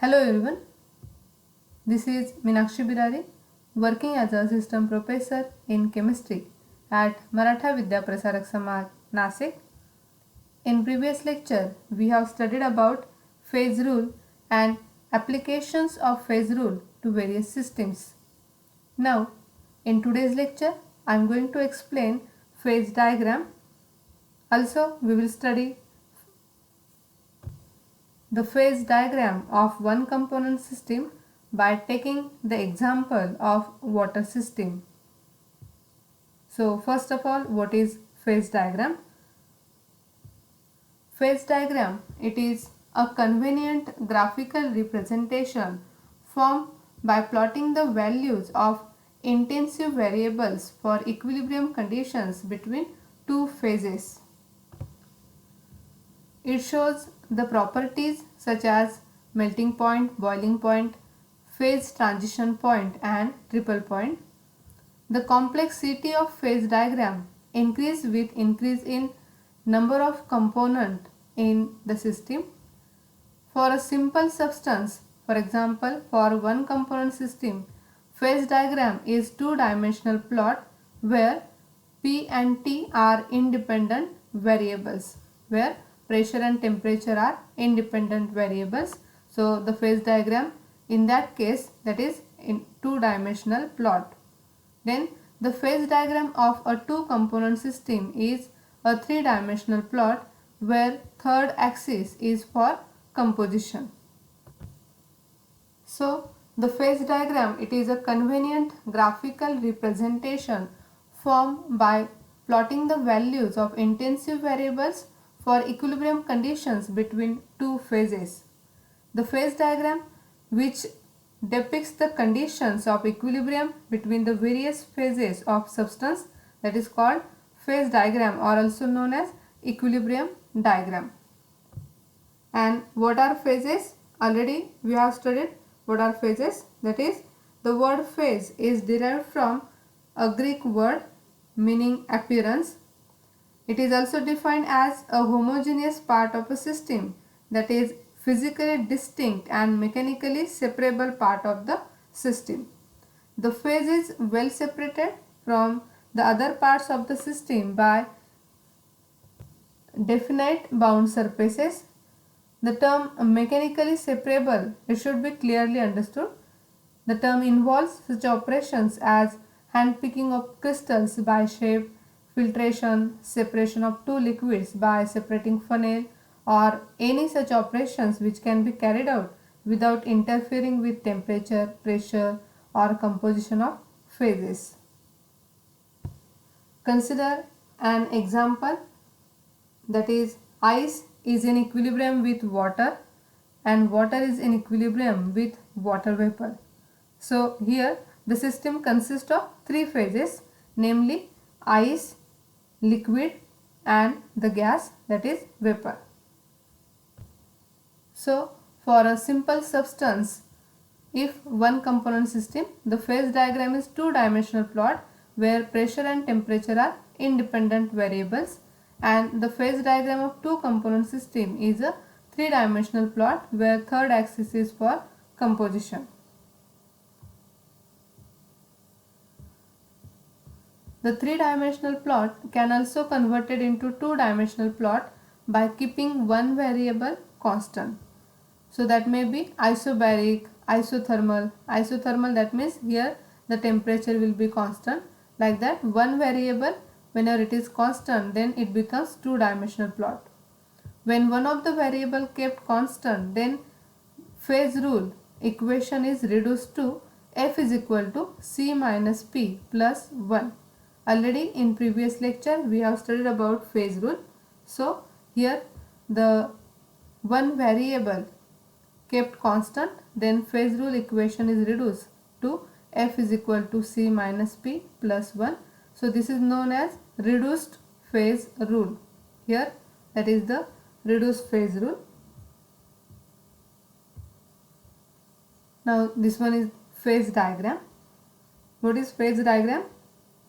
Hello everyone, this is Meenakshi Birari working as a assistant professor in chemistry at Maratha Vidya Prasarak Samaj, Nasik. In previous lecture, we have studied about phase rule and applications of phase rule to various systems. Now, in today's lecture, I am going to explain phase diagram. Also, we will study the phase diagram of one component system by taking the example of water system. So first of all, what is phase diagram? Phase diagram, it is a convenient graphical representation formed by plotting the values of intensive variables for equilibrium conditions between two phases. It shows the properties such as melting point, boiling point, phase transition point and triple point. The complexity of phase diagram increases with increase in number of components in the system. For a simple substance, for example, for one component system, phase diagram is two-dimensional plot where P and T are independent variables, where pressure and temperature are independent variables. So the phase diagram in that case, that is in two-dimensional plot. Then the phase diagram of a two component system is a three-dimensional plot where third axis is for composition. So the phase diagram, it is a convenient graphical representation formed by plotting the values of intensive variables for equilibrium conditions between two phases. The phase diagram, which depicts the conditions of equilibrium between the various phases of substance, that is called phase diagram or also known as equilibrium diagram. And what are phases? Already we have studied what are phases. That is, the word phase is derived from a Greek word meaning appearance. It is also defined as a homogeneous part of a system, that is physically distinct and mechanically separable part of the system. The phase is well separated from the other parts of the system by definite bound surfaces. The term mechanically separable, it should be clearly understood. The term involves such operations as handpicking of crystals by shape, filtration, separation of two liquids by separating funnel, or any such operations which can be carried out without interfering with temperature, pressure or composition of phases. Consider an example, that is ice is in equilibrium with water and water is in equilibrium with water vapor. So here the system consists of three phases, namely ice, liquid and the gas, that is vapor. So for a simple substance, if one component system, the phase diagram is two-dimensional plot where pressure and temperature are independent variables, and the phase diagram of two component system is a three-dimensional plot where third axis is for composition. The three-dimensional plot can also converted into two-dimensional plot by keeping one variable constant. So that may be isobaric, isothermal. Isothermal, that means here the temperature will be constant. Like that, one variable whenever it is constant, then it becomes two-dimensional plot. When one of the variable kept constant, then phase rule equation is reduced to F is equal to C minus P plus 1. Already in previous lecture we have studied about phase rule. So here the one variable kept constant, then phase rule equation is reduced to F is equal to C minus P plus 1. So this is known as reduced phase rule. Here that is the reduced phase rule. Now this one is phase diagram. What is phase diagram?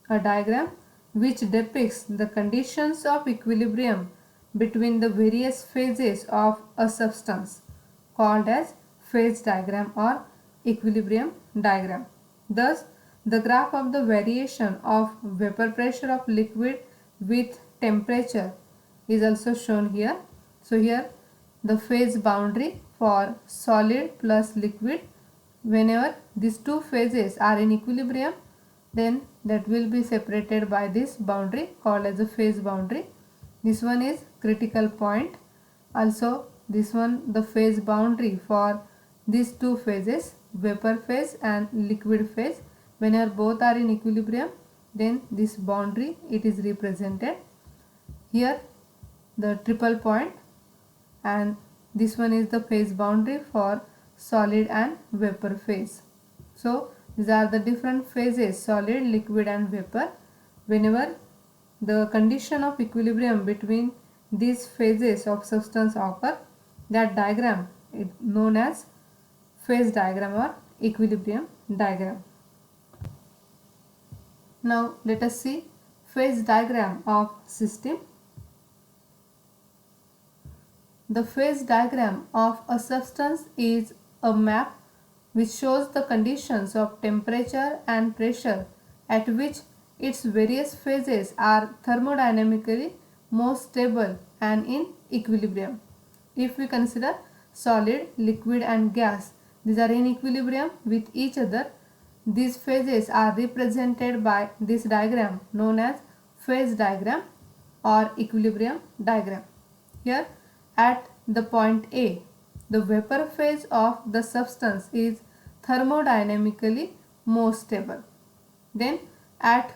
A diagram which depicts the conditions of equilibrium between the various phases of a substance, called as phase diagram or equilibrium diagram. Thus, the graph of the variation of vapor pressure of liquid with temperature is also shown here. So here the phase boundary for solid plus liquid, whenever these two phases are in equilibrium, then that will be separated by this boundary called as a phase boundary. This one is critical point. Also this one the phase boundary for these two phases, vapor phase and liquid phase. Whenever both are in equilibrium, then this boundary it is represented. Here the triple point, and this one is the phase boundary for solid and vapor phase. So these are the different phases, solid, liquid and vapor. Whenever the condition of equilibrium between these phases of substance occur, that diagram is known as phase diagram or equilibrium diagram. Now let us see phase diagram of system. The phase diagram of a substance is a map which shows the conditions of temperature and pressure at which its various phases are thermodynamically most stable and in equilibrium. If we consider solid, liquid and gas, these are in equilibrium with each other. These phases are represented by this diagram known as phase diagram or equilibrium diagram. Here at the point A, the vapor phase of the substance is thermodynamically most stable. Then at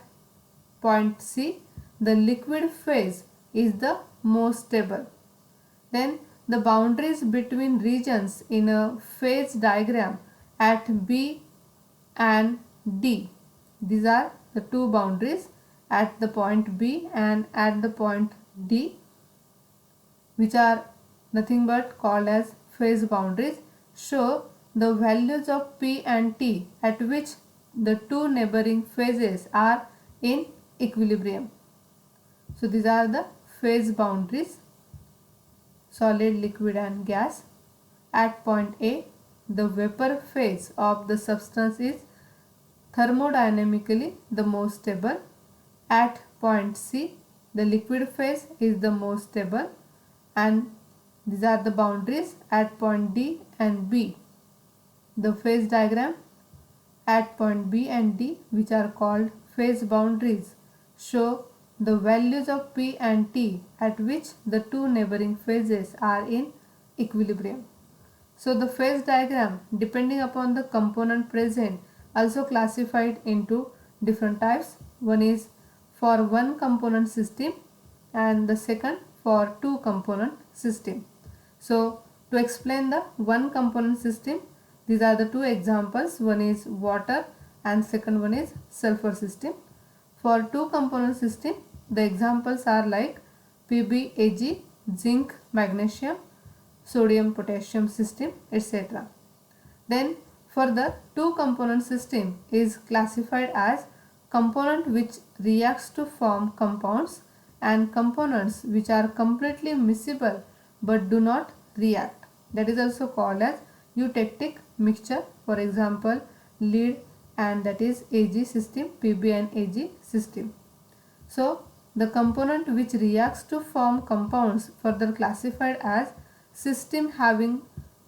point C, the liquid phase is the most stable. Then the boundaries between regions in a phase diagram at B and D. These are the two boundaries at the point B and at the point D, which are nothing but called as phase boundaries, show the values of P and T at which the two neighboring phases are in equilibrium. So these are the phase boundaries, solid, liquid and gas. At point A, the vapor phase of the substance is thermodynamically the most stable. At point C, the liquid phase is the most stable, and these are the boundaries at point D and B. The phase diagram at point B and D, which are called phase boundaries, show the values of P and T at which the two neighboring phases are in equilibrium. So the phase diagram, depending upon the component present, also classified into different types. One is for one component system and the second for two component system. So to explain the one component system, these are the two examples. One is water and second one is sulfur system. For two component system, the examples are like PbAg, zinc, magnesium, sodium, potassium system, etc. Then for the two component system is classified as component which reacts to form compounds and components which are completely miscible but do not react. That is also called as eutectic mixture. For example, lead and that is Ag system, Pb and Ag system. So the component which reacts to form compounds further classified as system having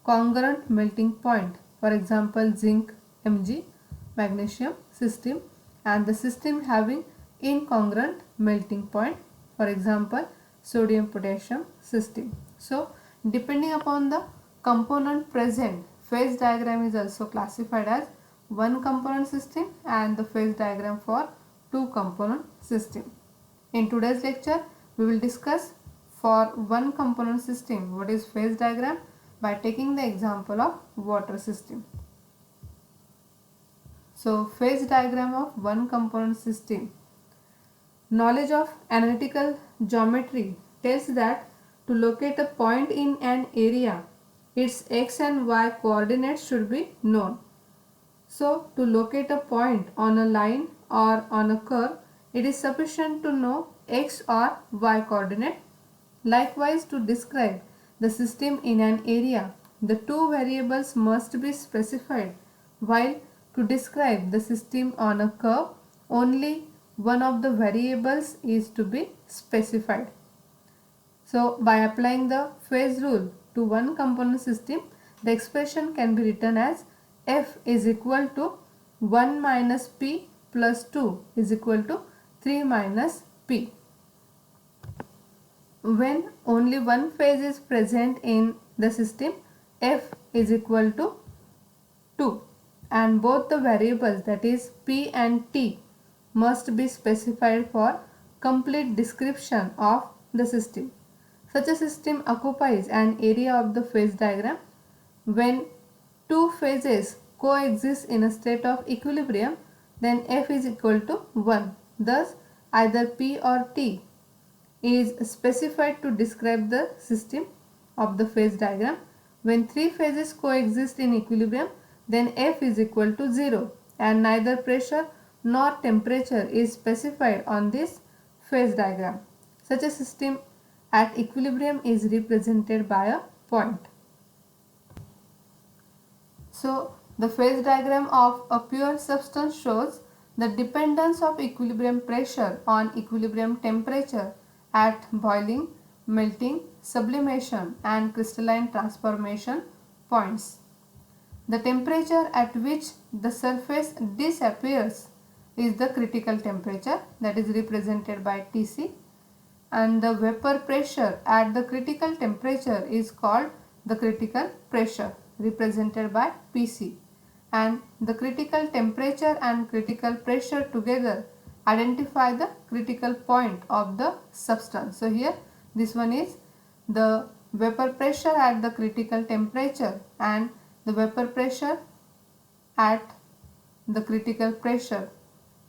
congruent melting point. For example, zinc Mg, magnesium system, and the system having incongruent melting point. For example, sodium potassium system. So depending upon the component present, phase diagram is also classified as one component system and the phase diagram for two component system. In today's lecture, we will discuss for one component system what is phase diagram by taking the example of water system. So phase diagram of one component system. Knowledge of analytical geometry tells that to locate a point in an area, its x and y coordinates should be known. So to locate a point on a line or on a curve, it is sufficient to know x or y coordinate. Likewise, to describe the system in an area, the two variables must be specified, while to describe the system on a curve, only one of the variables is to be specified. So, by applying the phase rule to one component system, the expression can be written as f is equal to 1 minus p plus 2 is equal to 3 minus p. When only one phase is present in the system, f is equal to 2, and both the variables, that is p and t, must be specified for complete description of the system. Such a system occupies an area of the phase diagram when two phases coexist in a state of equilibrium. Then f is equal to 1. Thus, either p or t is specified to describe the system of the phase diagram. When three phases coexist in equilibrium, then f is equal to 0, and neither pressure nor temperature is specified on this phase diagram. Such a system at equilibrium is represented by a point. So, the phase diagram of a pure substance shows the dependence of equilibrium pressure on equilibrium temperature at boiling, melting, sublimation and crystalline transformation points. The temperature at which the surface disappears is the critical temperature, that is represented by Tc, and the vapor pressure at the critical temperature is called the critical pressure, represented by Pc, and the critical temperature and critical pressure together identify the critical point of the substance. So, here this one is the vapor pressure at the critical temperature, and the vapor pressure at the critical pressure,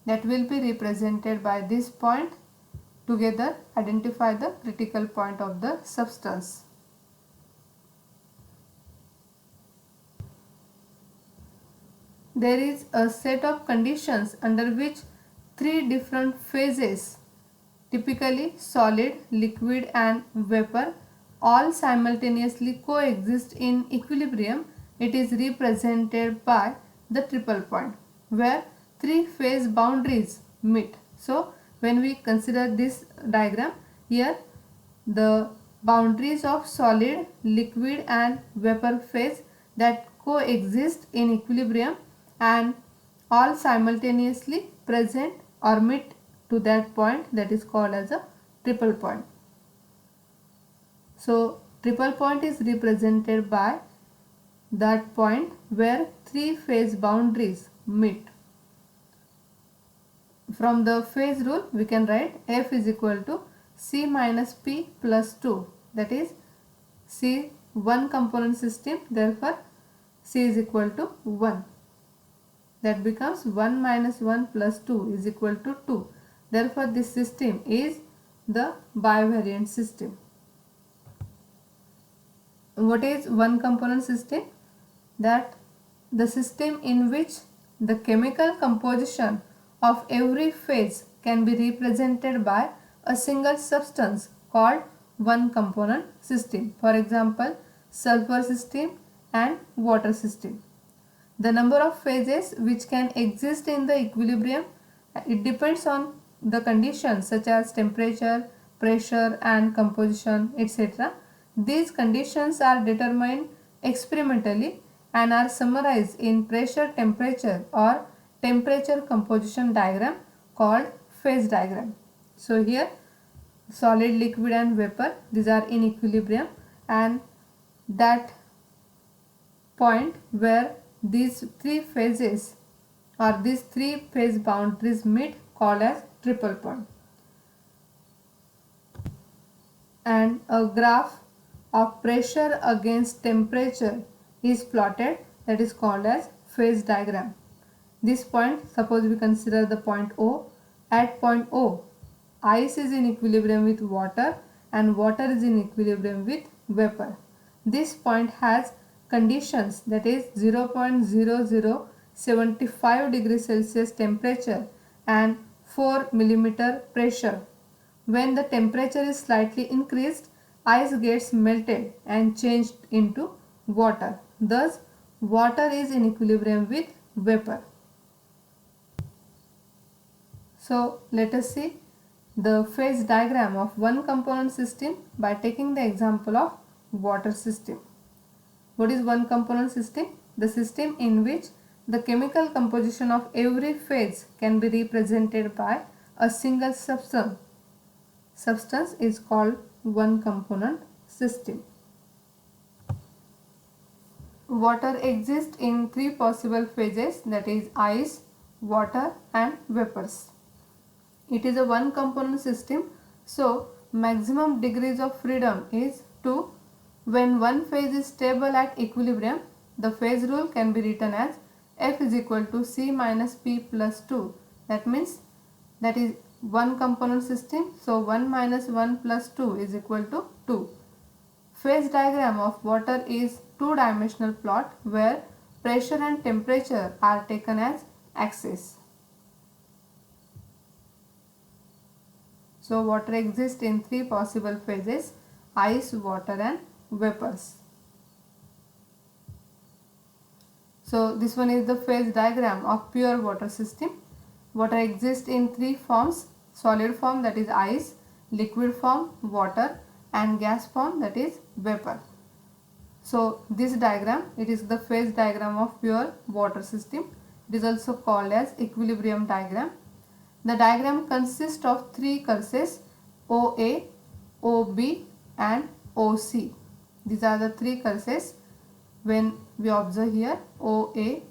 that will be represented by this point, together identify the critical point of the substance. There is a set of conditions under which three different phases, typically solid, liquid and vapor, all simultaneously coexist in equilibrium. It is represented by the triple point, where three phase boundaries meet. So, when we consider this diagram, here the boundaries of solid, liquid and vapor phase that coexist in equilibrium and all simultaneously present or meet to that point, that is called as a triple point. So, triple point is represented by that point where three phase boundaries meet. From the phase rule, we can write f is equal to c minus p plus 2, that is c one component system, therefore c is equal to 1. That becomes 1 minus 1 plus 2 is equal to 2. Therefore, this system is the bivariant system. What is one component system? That the system in which the chemical composition of every phase can be represented by a single substance called one component system. For example, sulfur system and water system. The number of phases which can exist in the equilibrium, it depends on the conditions such as temperature, pressure and composition, etc. These conditions are determined experimentally and are summarized in pressure temperature or temperature composition diagram called phase diagram. So, here solid, liquid and vapor, these are in equilibrium, and that point where these three phases or these three phase boundaries meet called as triple point. And a graph of pressure against temperature is plotted, that is called as phase diagram. This point, suppose we consider the point O. At point O, ice is in equilibrium with water and water is in equilibrium with vapor. This point has conditions, that is 0.0075 degrees Celsius temperature and 4 millimeter pressure. When the temperature is slightly increased, ice gets melted and changed into water. Thus, water is in equilibrium with vapor. So, let us see the phase diagram of one component system by taking the example of water system. What is one component system? The system in which the chemical composition of every phase can be represented by a single substance. Substance is called one component system. Water exists in three possible phases, that is ice, water and vapors. It is a one component system, so maximum degrees of freedom is 2. When one phase is stable at equilibrium, the phase rule can be written as F is equal to C minus P plus 2. That means that is one component system, so 1 minus 1 plus 2 is equal to 2. Phase diagram of water is two-dimensional plot where pressure and temperature are taken as axes. So water exists in three possible phases: ice, water and vapors. So this one is the phase diagram of pure water system. Water exists in three forms: solid form, that is ice, liquid form, water, and gas form, that is vapor. So this diagram, it is the phase diagram of pure water system. It is also called as equilibrium diagram. The diagram consists of three curves: OA, OB and OC. These are the three curves. When we observe here OA,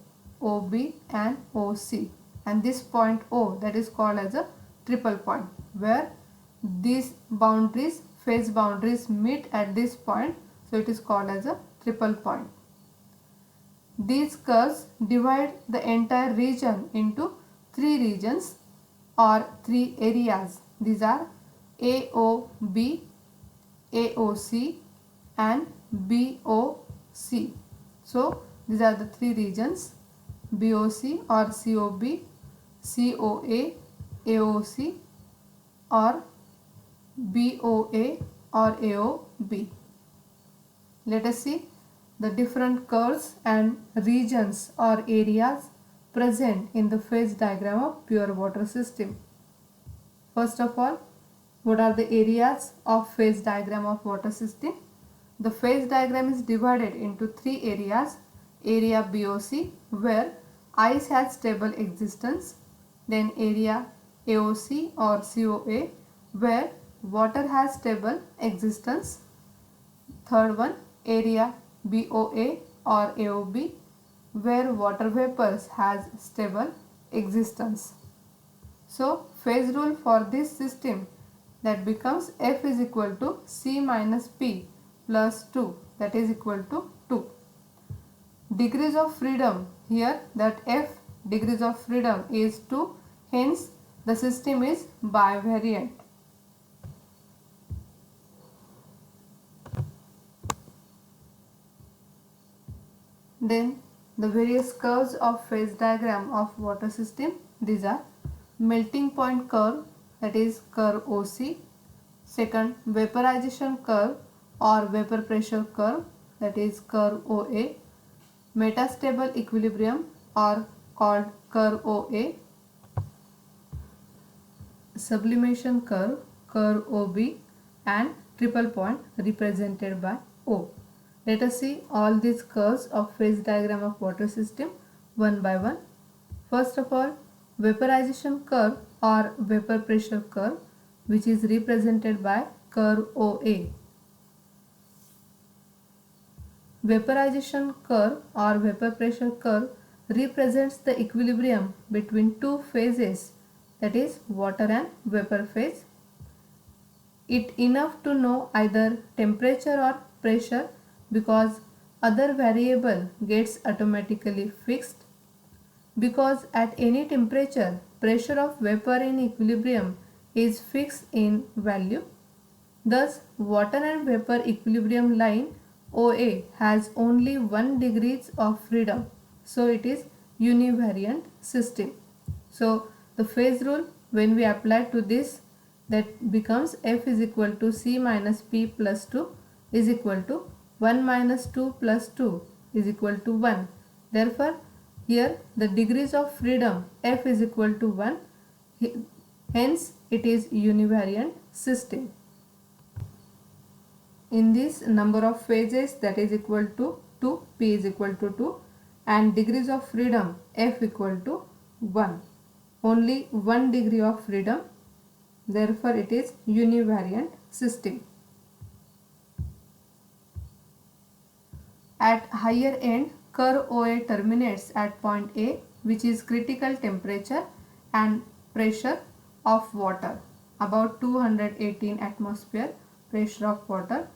OB and OC, and this point O, that is called as a triple point, where these boundaries, phase boundaries, meet at this point, so it is called as a triple point. These curves divide the entire region into three regions or three areas. These are AOB, AOC and BOC. So these are the three regions: BOC or COB, COA, AOC or BOA or AOB. Let us see the different curves and regions or areas present in the phase diagram of pure water system. First of all, what are the areas of phase diagram of water system? The phase diagram is divided into three areas: area BOC, where ice has stable existence; then area AOC or COA, where water has stable existence; third one, area BOA or AOB, where water vapors has stable existence. So phase rule for this system, that becomes F is equal to C minus P plus 2, that is equal to 2. Degrees of freedom here, that F degrees of freedom is 2, hence the system is bivariant. Then the various curves of phase diagram of water system, these are melting point curve, that is curve OC. Second, vaporization curve or vapor pressure curve, that is curve OA. Metastable equilibrium or called curve OA. Sublimation curve, curve OB, and triple point represented by O. Let us see all these curves of phase diagram of water system one by one. First of all, vaporization curve or vapor pressure curve, which is represented by curve OA. Vaporization curve or vapor pressure curve represents the equilibrium between two phases, that is water and vapor phase. It enough to know either temperature or pressure, because other variable gets automatically fixed. Because at any temperature, pressure of vapor in equilibrium is fixed in value. Thus, water and vapor equilibrium line OA has only 1 degrees of freedom. So it is univariant system. So the phase rule, when we apply to this, that becomes F is equal to C minus P plus 2 is equal to 1 minus 2 plus 2 is equal to 1. Therefore, here the degrees of freedom F is equal to 1. Hence, it is univariate system. In this, number of phases that is equal to 2, P is equal to 2, and degrees of freedom F equal to 1. Only 1 degree of freedom, therefore it is univariate system. At higher end, curve OA terminates at point A, which is critical temperature and pressure of water, about 218 atmosphere pressure of water.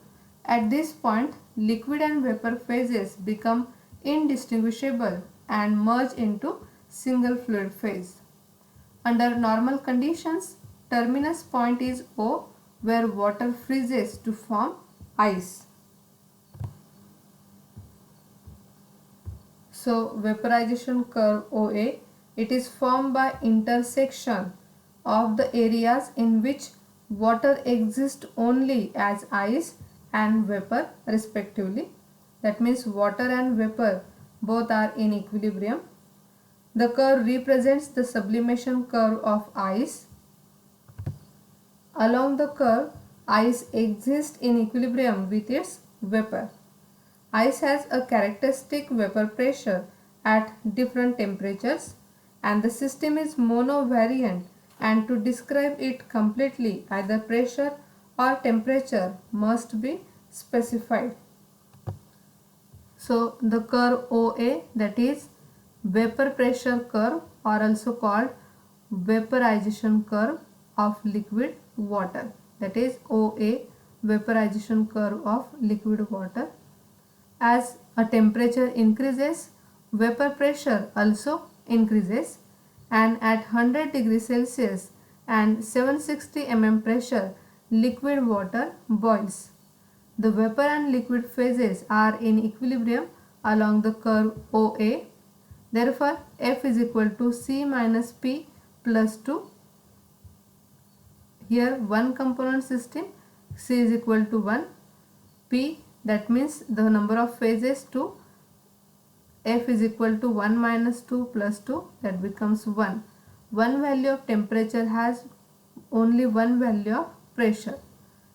At this point, liquid and vapor phases become indistinguishable and merge into single fluid phase. Under normal conditions, terminus point is O, where water freezes to form ice. So, vaporization curve OA, it is formed by intersection of the areas in which water exists only as ice and vapor respectively. That means water and vapor both are in equilibrium. The curve represents the sublimation curve of ice. Along the curve, ice exists in equilibrium with its vapor. Ice has a characteristic vapor pressure at different temperatures, and the system is monovariant, and to describe it completely, either pressure or temperature must be specified. So the curve OA, that is vapor pressure curve, or also called vaporization curve of liquid water, that is OA, vaporization curve of liquid water. As a temperature increases, vapor pressure also increases, and at 100 degrees Celsius and 760 mm pressure, liquid water boils. The vapor and liquid phases are in equilibrium along the curve OA. Therefore, F is equal to C minus P plus 2. Here one component system, C is equal to 1, P, that means the number of phases 2, F is equal to 1 minus 2 plus 2, that becomes 1. One value of temperature has only one value of pressure.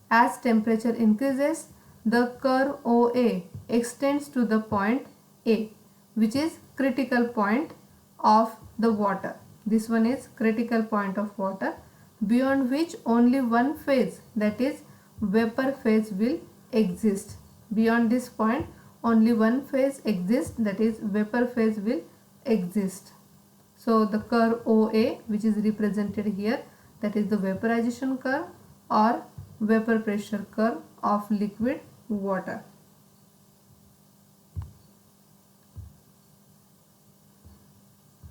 As temperature increases, the curve OA extends to the point A, which is critical point of the water. This one is critical point of water, beyond which only one phase, that is vapor phase, will exist. Beyond this point only one phase exists, that is vapor phase will exist. So the curve OA, which is represented here, that is the vaporization curve or vapor pressure curve of liquid water.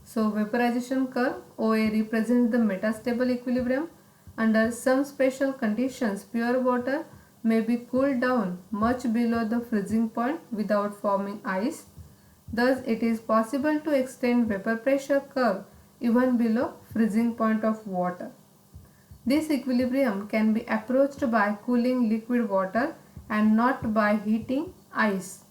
So vaporization curve OA represents the metastable equilibrium. Under some special conditions, pure water may be cooled down much below the freezing point without forming ice. Thus, it is possible to extend vapor pressure curve even below freezing point of water. This equilibrium can be approached by cooling liquid water and not by heating ice.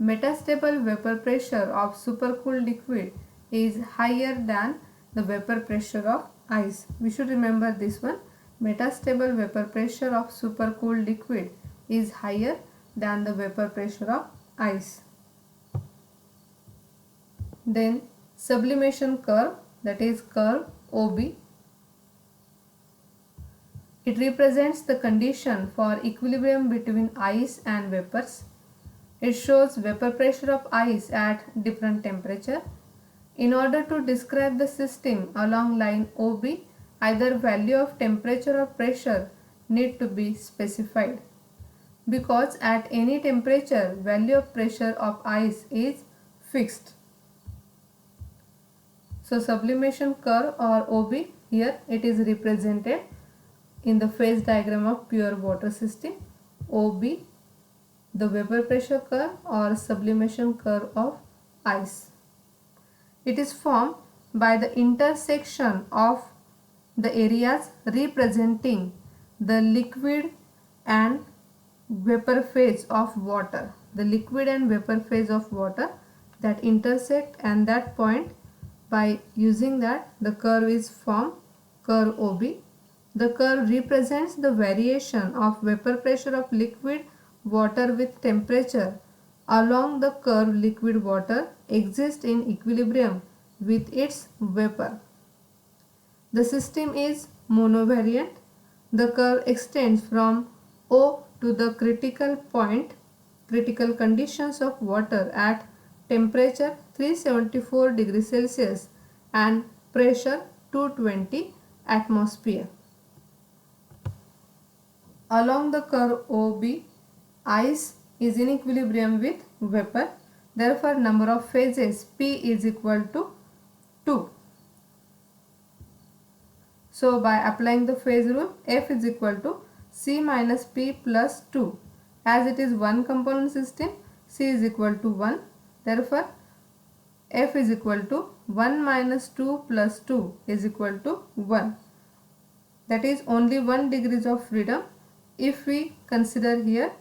Metastable vapor pressure of supercooled liquid is higher than the vapor pressure of ice. We should remember this one. Metastable vapor pressure of supercooled liquid is higher than the vapor pressure of ice. Then sublimation curve, that is curve OB. It represents the condition for equilibrium between ice and vapors. It shows vapor pressure of ice at different temperature. In order to describe the system along line OB, either value of temperature or pressure need to be specified, because at any temperature value of pressure of ice is fixed. So sublimation curve or OB, here it is represented in the phase diagram of pure water system. OB, the vapor pressure curve or sublimation curve of ice. It is formed by the intersection of the areas representing the liquid and vapor phase of water, the liquid and vapor phase of water that intersect, and that point, by using that, the curve is formed, curve OB. The curve represents the variation of vapor pressure of liquid water with temperature. Along the curve, liquid water exists in equilibrium with its vapor. The system is monovariant. The curve extends from O to the critical point, critical conditions of water at temperature 374 degrees Celsius and pressure 220 atmosphere. Along the curve OB, ice is in equilibrium with vapor. Therefore, number of phases P is equal to 2. So, by applying the phase rule, F is equal to C minus P plus 2. As it is one component system, C is equal to 1. Therefore, F is equal to 1 minus 2 plus 2 is equal to 1. That is only 1 degrees of freedom. If we consider here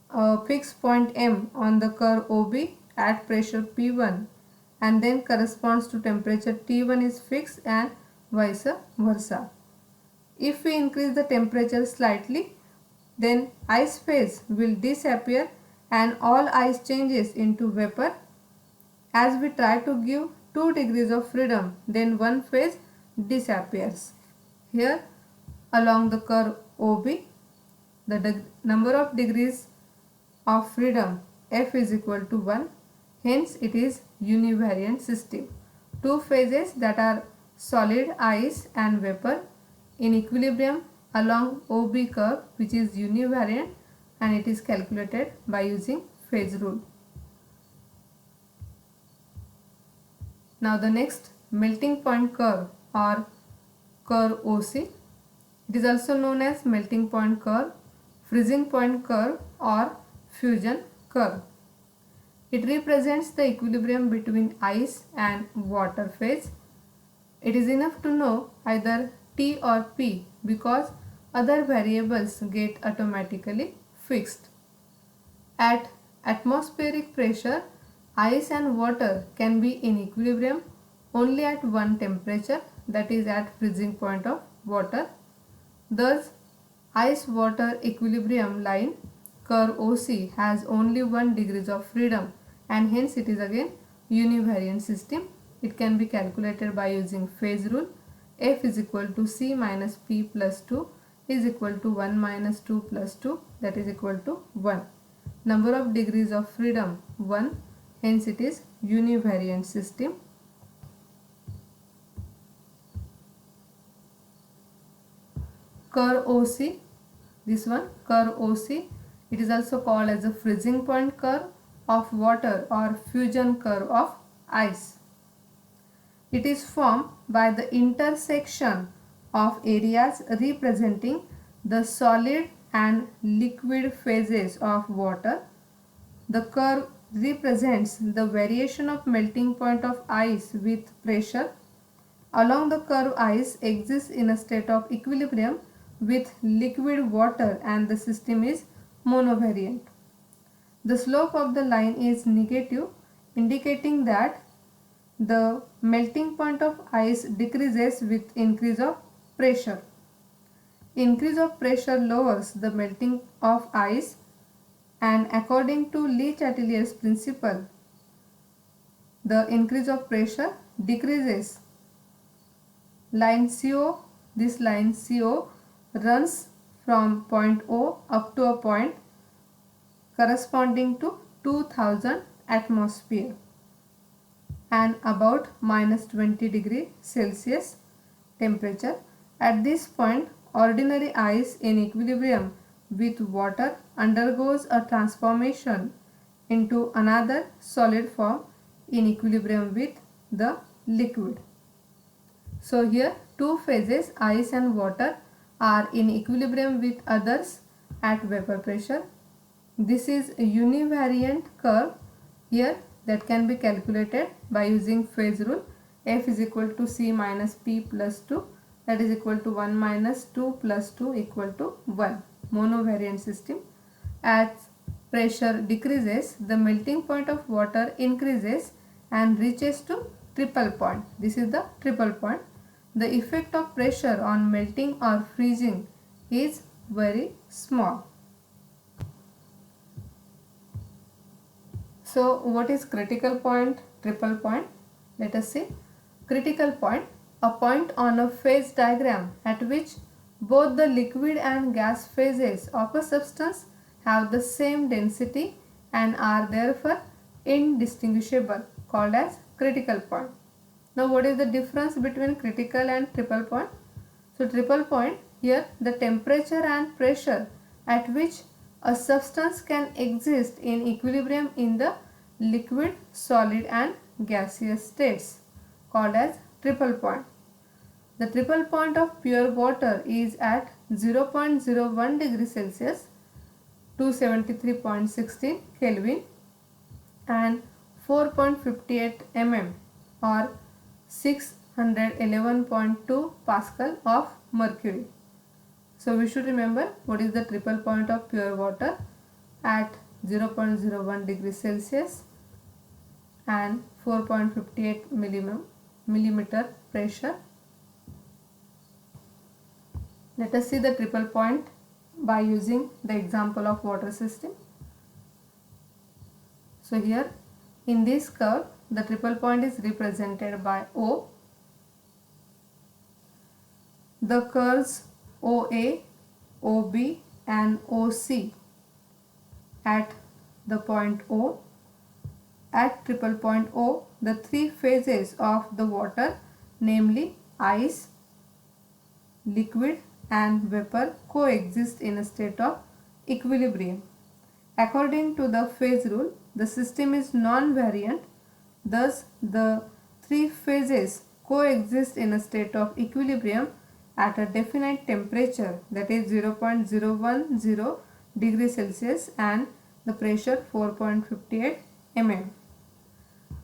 a fixed point M on the curve OB at pressure P1, and then corresponds to temperature T1 is fixed and vice versa. If we increase the temperature slightly, then ice phase will disappear and all ice changes into vapor. As we try to give 2 degrees of freedom, then one phase disappears. Here along the curve OB, the number of degrees of freedom F is equal to 1. Hence it is univariant system. Two phases, that are solid, ice and vapor, in equilibrium along OB curve, which is univariant, and it is calculated by using phase rule. Now the next, melting point curve or curve OC. It is also known as melting point curve, freezing point curve or fusion curve. It represents the equilibrium between ice and water phase. It is enough to know either T or P because other variables get automatically fixed. At atmospheric pressure, ice and water can be in equilibrium only at one temperature, that is at freezing point of water. Thus, ice-water equilibrium line curve OC has only 1 degrees of freedom, and hence it is again univariant system. It can be calculated by using phase rule. F is equal to C minus P plus 2 is equal to 1 minus 2 plus 2, that is equal to 1. Number of degrees of freedom 1, hence it is univariant system. Curve OC, this one curve OC, it is also called as a freezing point curve of water or fusion curve of ice. It is formed by the intersection of areas representing the solid and liquid phases of water. The curve represents the variation of melting point of ice with pressure. Along the curve, ice exists in a state of equilibrium with liquid water and the system is monovariant. The slope of the line is negative, indicating that the melting point of ice decreases with increase of pressure. Increase of pressure lowers the melting of ice, and according to Le Chatelier's principle, the increase of pressure decreases. Line CO, this line CO runs from point O up to a point corresponding to 2000 atmosphere and about minus 20 degree Celsius temperature. At this point, ordinary ice in equilibrium with water undergoes a transformation into another solid form in equilibrium with the liquid. So here two phases, ice and water, are in equilibrium with others at vapor pressure. This is a univariant curve here that can be calculated by using phase rule. F is equal to C minus P plus 2, that is equal to 1 minus 2 plus 2 equal to 1. monovariant system. As pressure decreases, the melting point of water increases and reaches to triple point. This is the triple point. The effect of pressure on melting or freezing is very small. So what is critical point, triple point? Let us see. Critical point, a point on a phase diagram at which both the liquid and gas phases of a substance have the same density and are therefore indistinguishable, called as critical point. Now what is the difference between critical and triple point? So triple point, here the temperature and pressure at which a substance can exist in equilibrium in the liquid, solid and gaseous states, called as triple point. The triple point of pure water is at 0.01 degree Celsius, 273.16 Kelvin and 4.58 mm or 611.2 Pascal of mercury. So we should remember what is the triple point of pure water at 0.01 degree Celsius and 4.58 millimeter pressure. Let us see the triple point by using the example of water system. So here in this curve, the triple point is represented by O. The curves OA, OB and OC at the point O. At triple point O, the three phases of the water, namely ice, liquid and vapor, coexist in a state of equilibrium. According to the phase rule, the system is non-variant. Thus, the three phases coexist in a state of equilibrium at a definite temperature, that is 0.010 degrees Celsius and the pressure 4.58 mm.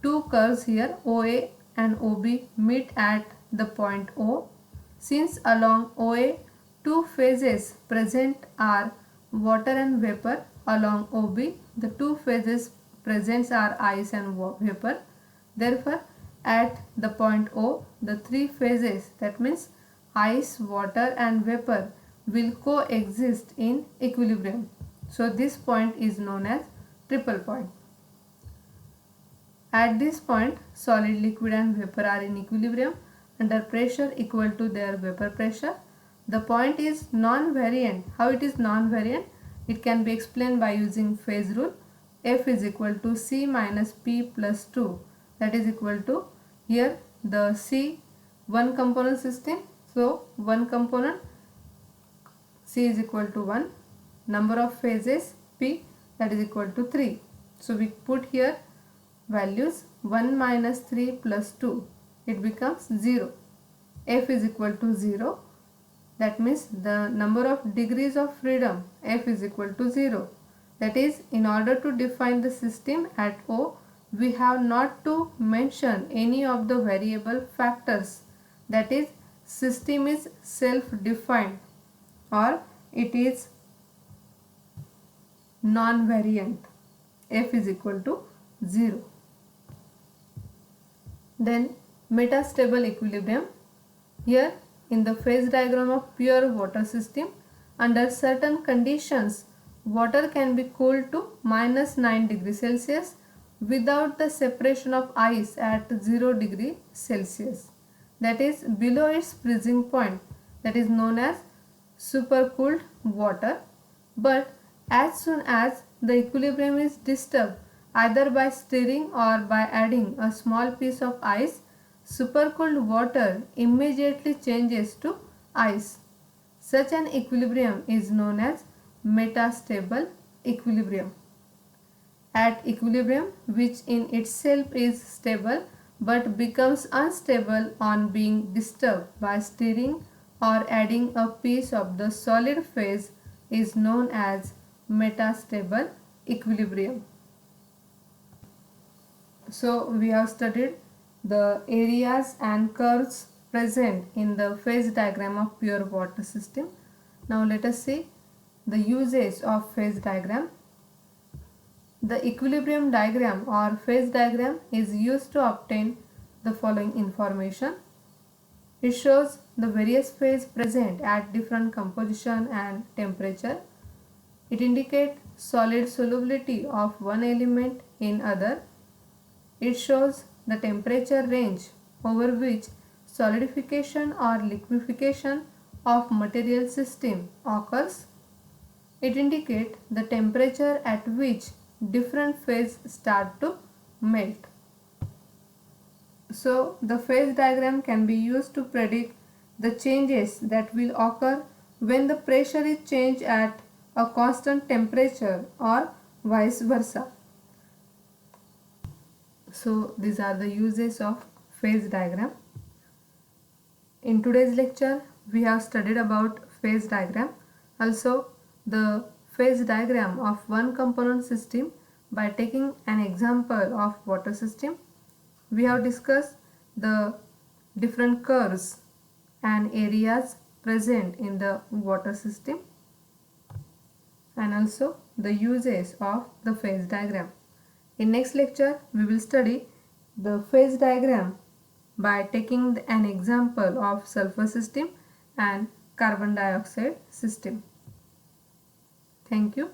Two curves here OA and OB meet at the point O. Since along OA two phases present are water and vapor, along OB the two phases present are ice and vapor. Therefore, at the point O, the three phases, that means ice, water and vapor, will coexist in equilibrium. So this point is known as triple point. At this point, solid, liquid and vapor are in equilibrium under pressure equal to their vapor pressure. The point is non-variant. How it is non-variant? It can be explained by using phase rule. F is equal to C minus P plus 2. That is equal to, here the C one component system. So one component C is equal to 1. Number of phases P, that is equal to 3. So we put here values 1 minus 3 plus 2. It becomes 0. F is equal to 0. That means the number of degrees of freedom F is equal to 0. That is, in order to define the system at O, we have not to mention any of the variable factors. That is, system is self-defined or it is non-variant. F is equal to 0. Then metastable equilibrium. Here in the phase diagram of pure water system, under certain conditions, water can be cooled to minus 9 degrees Celsius without the separation of ice at 0 degree Celsius. That is below its freezing point, that is known as supercooled water. But as soon as the equilibrium is disturbed either by stirring or by adding a small piece of ice, supercooled water immediately changes to ice. Such an equilibrium is known as metastable equilibrium. At equilibrium, which in itself is stable but becomes unstable on being disturbed by stirring or adding a piece of the solid phase, is known as metastable equilibrium. So we have studied the areas and curves present in the phase diagram of pure water system. Now let us see the uses of phase diagram. The equilibrium diagram or phase diagram is used to obtain the following information. It shows the various phases present at different composition and temperature. It indicates solid solubility of one element in other. It shows the temperature range over which solidification or liquefaction of material system occurs. It indicates the temperature at which different phases start to melt. So the phase diagram can be used to predict the changes that will occur when the pressure is changed at a constant temperature or vice versa. So these are the uses of phase diagram. In today's lecture we have studied about phase diagram, also the phase diagram of one component system by taking an example of water system. We have discussed the different curves and areas present in the water system and also the uses of the phase diagram. In next lecture we will study the phase diagram by taking an example of sulfur system and carbon dioxide system. Thank you.